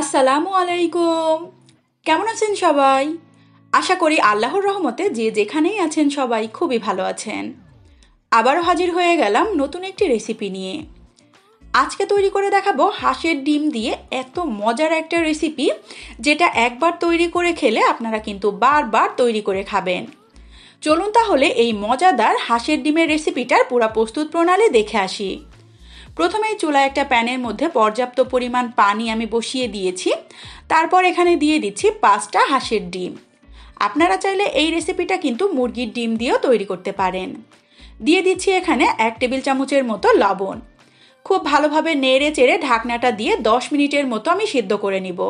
আসসালামু আলাইকুম। কেমন আছেন সবাই? আশা করি আল্লাহর রহমতে যে যেখানেই আছেন সবাই খুবই ভালো আছেন। আবারও হাজির হয়ে গেলাম নতুন একটি রেসিপি নিয়ে। আজকে তৈরি করে দেখাবো হাঁসের ডিম দিয়ে এত মজার একটা রেসিপি, যেটা একবার তৈরি করে খেলে আপনারা কিন্তু বারবার তৈরি করে খাবেন। চলুন তাহলে এই মজাদার হাঁসের ডিমের রেসিপিটার পুরো প্রস্তুত প্রণালী দেখে আসি। প্রথমেই চুলায় একটা প্যানের মধ্যে পর্যাপ্ত পরিমাণ পানি আমি বসিয়ে দিয়েছি। তারপর এখানে দিয়ে দিচ্ছি 5টা হাঁসের ডিম। আপনারা চাইলে এই রেসিপিটা কিন্তু মুরগির ডিম দিয়েও তৈরি করতে পারেন। দিয়ে দিচ্ছি এখানে 1 টেবিল চামচের মতো লবণ। খুব ভালোভাবে নেড়ে চেড়ে ঢাকনাটা দিয়ে 10 মিনিটের মতো আমি সিদ্ধ করে নিব।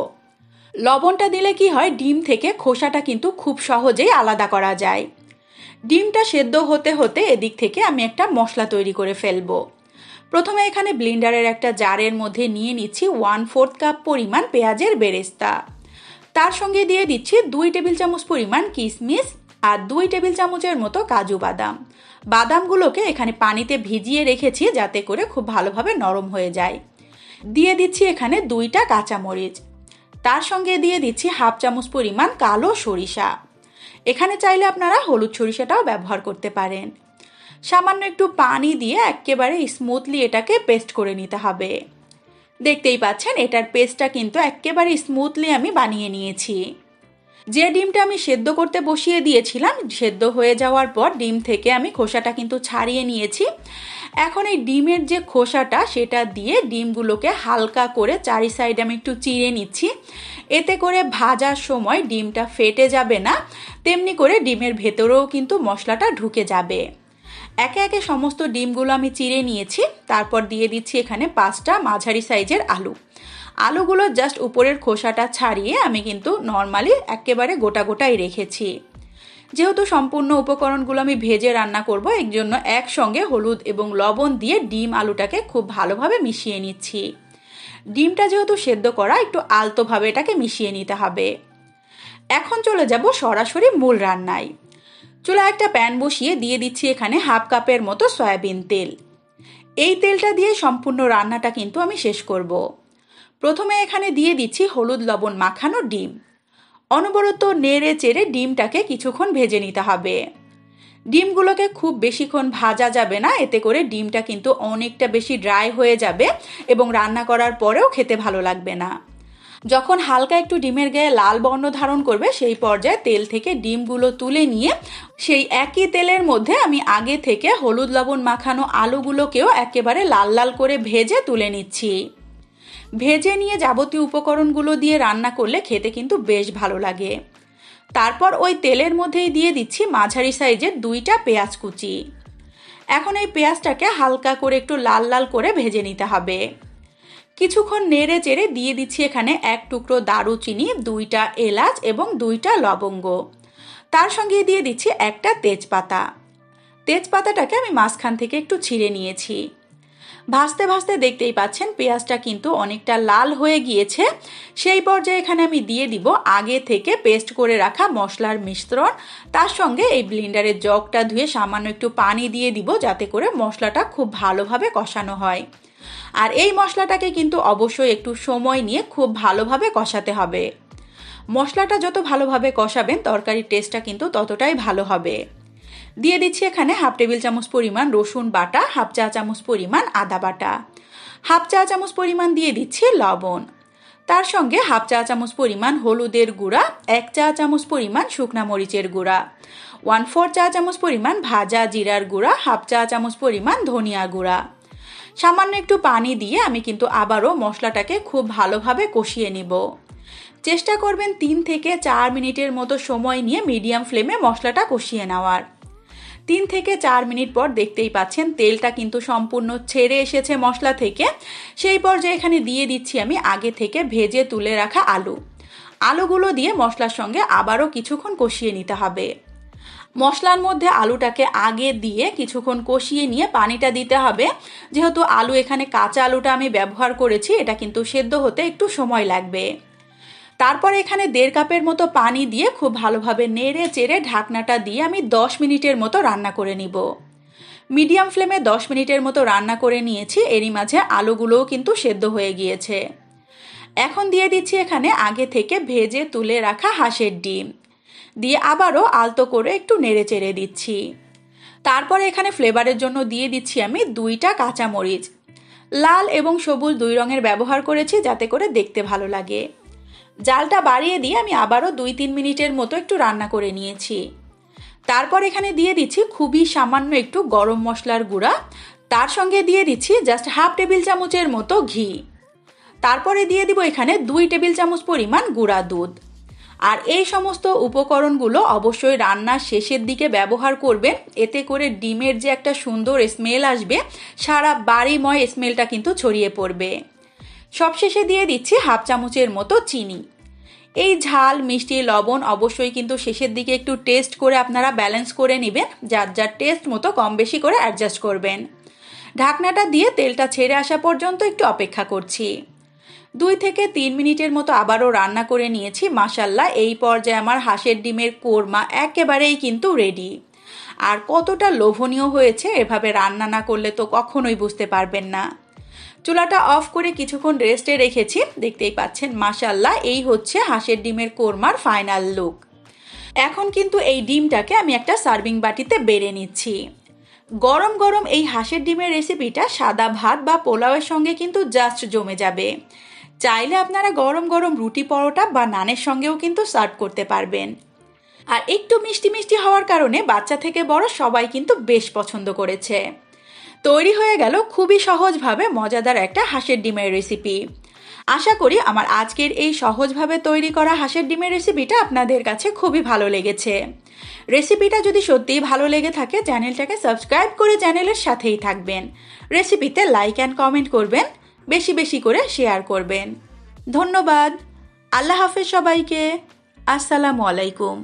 লবণটা দিলে কি হয়, ডিম থেকে খোসাটা কিন্তু খুব সহজেই আলাদা করা যায়। ডিমটা সেদ্ধ হতে হতে এদিক থেকে আমি একটা মশলা তৈরি করে ফেলবো। প্রথমে এখানে ব্লেন্ডারের একটা জারের মধ্যে নিয়ে নিচ্ছি 1/4 কাপ পরিমাণ পেঁয়াজের বেরেস্তা। তার সঙ্গে দিয়ে দিচ্ছি 2 টেবিল চামচ পরিমাণ কিশমিশ আর 2 টেবিল চামচের মতো কাজু বাদাম। বাদামগুলোকে এখানে পানিতে ভিজিয়ে রেখেছি যাতে করে খুব ভালোভাবে নরম হয়ে যায়। দিয়ে দিচ্ছি এখানে 2টা কাঁচামরিচ। তার সঙ্গে দিয়ে দিচ্ছি 1/2 চামচ পরিমাণ কালো সরিষা। এখানে চাইলে আপনারা হলুদ সরিষাটাও ব্যবহার করতে পারেন। সামান্য একটু পানি দিয়ে একেবারে স্মুথলি এটাকে পেস্ট করে নিতে হবে। দেখতেই পাচ্ছেন এটার পেস্টটা কিন্তু একেবারে স্মুথলি আমি বানিয়ে নিয়েছি। যে ডিমটা আমি সেদ্ধ করতে বসিয়ে দিয়েছিলাম, সেদ্ধ হয়ে যাওয়ার পর ডিম থেকে আমি খোসাটা কিন্তু ছাড়িয়ে নিয়েছি। এখন এই ডিমের যে খোসাটা সেটা দিয়ে ডিমগুলোকে হালকা করে চারি সাইডে আমি একটু চিড়ে নিচ্ছি। এতে করে ভাজার সময় ডিমটা ফেটে যাবে না, তেমনি করে ডিমের ভেতরেও কিন্তু মশলাটা ঢুকে যাবে। একে একে সমস্ত ডিমগুলো আমি চিড়ে নিয়েছি। তারপর দিয়ে দিচ্ছি এখানে 5টা মাঝারি সাইজের আলু। আলুগুলো জাস্ট উপরের খোসাটা ছাড়িয়ে আমি কিন্তু নর্মালি একেবারে গোটা গোটাই রেখেছি। যেহেতু সম্পূর্ণ উপকরণগুলো আমি ভেজে রান্না করব, এর জন্য একসঙ্গে হলুদ এবং লবণ দিয়ে ডিম আলুটাকে খুব ভালোভাবে মিশিয়ে নিচ্ছি। ডিমটা যেহেতু সেদ্ধ করা, একটু আলতোভাবে এটাকে মিশিয়ে নিতে হবে। এখন চলে যাব সরাসরি মূল রান্নায়। চুলায় একটা প্যান বসিয়ে দিয়ে দিচ্ছি এখানে 1/2 কাপের মতো সয়াবিন তেল। এই তেলটা দিয়ে সম্পূর্ণ রান্নাটা কিন্তু আমি শেষ করব। প্রথমে এখানে দিয়ে দিচ্ছি হলুদ লবণ মাখানো ডিম। অনবরত নেড়ে চেড়ে ডিমটাকে কিছুক্ষণ ভেজে নিতে হবে। ডিমগুলোকে খুব বেশিক্ষণ ভাজা যাবে না, এতে করে ডিমটা কিন্তু অনেকটা বেশি ড্রাই হয়ে যাবে এবং রান্না করার পরেও খেতে ভালো লাগবে না। যখন হালকা একটু ডিমের গায়ে লাল বর্ণ ধারণ করবে, সেই পর্যায়ে তেল থেকে ডিমগুলো তুলে নিয়ে সেই একই তেলের মধ্যে আমি আগে থেকে হলুদ লবণ মাখানো আলুগুলোকেও একেবারে লাল লাল করে ভেজে তুলে নিচ্ছি। ভেজে নিয়ে যাবতীয় উপকরণগুলো দিয়ে রান্না করলে খেতে কিন্তু বেশ ভালো লাগে। তারপর ওই তেলের মধ্যেই দিয়ে দিচ্ছি মাঝারি সাইজের 2টা পেঁয়াজ কুচি। এখন এই পেঁয়াজটাকে হালকা করে একটু লাল লাল করে ভেজে নিতে হবে। কিছুক্ষণ নেড়ে চেড়ে দিয়ে দিচ্ছি এখানে 1 টুকরো দারুচিনি, 2টা এলাচ এবং 2টা লবঙ্গ। তার সঙ্গে দিয়ে দিচ্ছি একটা তেজপাতা। তেজপাতাটাকে আমি মাঝখান থেকে একটু ছিঁড়ে নিয়েছি। ভাজতে ভাজতে দেখতেই পাচ্ছেন পেঁয়াজটা কিন্তু অনেকটা লাল হয়ে গিয়েছে। সেই পর্যায়ে এখানে আমি দিয়ে দিব আগে থেকে পেস্ট করে রাখা মশলার মিশ্রণ। তার সঙ্গে এই ব্লেন্ডারের জগটা ধুয়ে সামান্য একটু পানি দিয়ে দিব, যাতে করে মশলাটা খুব ভালোভাবে কষানো হয়। আর এই মশলাটাকে কিন্তু অবশ্যই একটু সময় নিয়ে খুব ভালোভাবে কষাতে হবে। মশলাটা যত ভালোভাবে কষাবেন তরকারির টেস্টটা কিন্তু ততটাই ভালো হবে। দিয়ে দিচ্ছি এখানে 1/2 টেবিল চামচ পরিমাণ রসুন বাটা, 1/2 চা চামচ পরিমাণ আদা বাটা, 1/2 চা চামচ পরিমাণ দিয়ে দিচ্ছি লবণ। তার সঙ্গে 1/2 চা চামচ পরিমাণ হলুদের গুঁড়া, 1 চা চামচ পরিমাণ শুকনা মরিচের গুঁড়া, 1/4 চা চামচ পরিমাণ ভাজা জিরার গুঁড়া, 1/2 চা চামচ পরিমাণ ধনিয়া গুঁড়া। সামান্য একটু পানি দিয়ে আমি কিন্তু আবারও মশলাটাকে খুব ভালোভাবে কষিয়ে নিব। চেষ্টা করবেন 3 থেকে 4 মিনিটের মতো সময় নিয়ে মিডিয়াম ফ্লেমে মশলাটা কষিয়ে নেওয়ার। 3 থেকে 4 মিনিট পর দেখতেই পাচ্ছেন তেলটা কিন্তু সম্পূর্ণ ছেড়ে এসেছে মশলা থেকে। সেই পর্যায়ে এখানে দিয়ে দিচ্ছি আমি আগে থেকে ভেজে তুলে রাখা আলুগুলো দিয়ে মশলার সঙ্গে আবারও কিছুক্ষণ কষিয়ে নিতে হবে। মশলার মধ্যে আলুটাকে আগে দিয়ে কিছুক্ষণ কষিয়ে নিয়ে পানিটা দিতে হবে। যেহেতু আলু এখানে কাঁচা আলুটা আমি ব্যবহার করেছি, এটা কিন্তু সেদ্ধ হতে একটু সময় লাগবে। তারপর এখানে 1.5 কাপের মতো পানি দিয়ে খুব ভালোভাবে নেড়ে চেড়ে ঢাকনাটা দিয়ে আমি 10 মিনিটের মতো রান্না করে নিব। মিডিয়াম ফ্লেমে 10 মিনিটের মতো রান্না করে নিয়েছি। এরই মাঝে আলুগুলোও কিন্তু সেদ্ধ হয়ে গিয়েছে। এখন দিয়ে দিচ্ছি এখানে আগে থেকে ভেজে তুলে রাখা হাঁসের ডিম, দিয়ে আবারও আলতো করে একটু নেড়ে চেড়ে দিচ্ছি। তারপরে এখানে ফ্লেভারের জন্য দিয়ে দিচ্ছি আমি 2টা কাঁচামরিচ, লাল এবং সবুজ 2 রঙের ব্যবহার করেছি যাতে করে দেখতে ভালো লাগে। জালটা বাড়িয়ে দিয়ে আমি আবারও 2-3 মিনিটের মতো একটু রান্না করে নিয়েছি। তারপর এখানে দিয়ে দিচ্ছি খুবই সামান্য একটু গরম মশলার গুঁড়া, তার সঙ্গে দিয়ে দিচ্ছি জাস্ট 1/2 টেবিল চামচের মতো ঘি। তারপরে দিয়ে দিব এখানে 2 টেবিল চামচ পরিমাণ গুঁড়া দুধ। আর এই সমস্ত উপকরণগুলো অবশ্যই রান্নার শেষের দিকে ব্যবহার করবেন, এতে করে ডিমের যে একটা সুন্দর স্মেল আসবে সারা বাড়িময় স্মেলটা কিন্তু ছড়িয়ে পড়বে। সবশেষে দিয়ে দিচ্ছি 1/2 চামচের মতো চিনি। এই ঝাল মিষ্টি লবণ অবশ্যই কিন্তু শেষের দিকে একটু টেস্ট করে আপনারা ব্যালেন্স করে নেবেন, যার যার টেস্ট মতো কম বেশি করে অ্যাডজাস্ট করবেন। ঢাকনাটা দিয়ে তেলটা ছেড়ে আসা পর্যন্ত একটু অপেক্ষা করছি। 2 থেকে 3 মিনিটের মতো আবারও রান্না করে নিয়েছি। মাশাআল্লাহ, এই পর্যায়ে আমার হাঁসের ডিমের কোরমা একেবারেই কিন্তু রেডি। আর কতটা লোভনীয় হয়েছে এভাবে রান্না না করলে তো কখনোই বুঝতে পারবেন না। চুলাটা অফ করে কিছুক্ষণ রেস্টে রেখেছি। দেখতেই পাচ্ছেন মাশাআল্লাহ, এই হচ্ছে হাঁসের ডিমের কোরমার ফাইনাল লুক। এখন কিন্তু এই ডিমটাকে আমি একটা সার্ভিং বাটিতে বেড়ে নিচ্ছি। গরম গরম এই হাঁসের ডিমের রেসিপিটা সাদা ভাত বা পোলাওয়ের সঙ্গে কিন্তু জাস্ট জমে যাবে। চাইলে আপনারা গরম গরম রুটি পরোটা বা নানের সঙ্গেও কিন্তু সার্ভ করতে পারবেন। আর একটু মিষ্টি মিষ্টি হওয়ার কারণে বাচ্চা থেকে বড় সবাই কিন্তু বেশ পছন্দ করেছে। তৈরি হয়ে গেল খুবই সহজভাবে মজাদার একটা হাঁসের ডিমের রেসিপি। আশা করি আমার আজকের এই সহজভাবে তৈরি করা হাঁসের ডিমের রেসিপিটা আপনাদের কাছে খুবই ভালো লেগেছে। রেসিপিটা যদি সত্যিই ভালো লেগে থাকে চ্যানেলটাকে সাবস্ক্রাইব করে চ্যানেলের সাথেই থাকবেন। রেসিপিতে লাইক অ্যান্ড কমেন্ট করবেন, বেশি বেশি করে শেয়ার করবেন। ধন্যবাদ। আল্লাহ হাফেজ সবাইকে। আসসালামু আলাইকুম।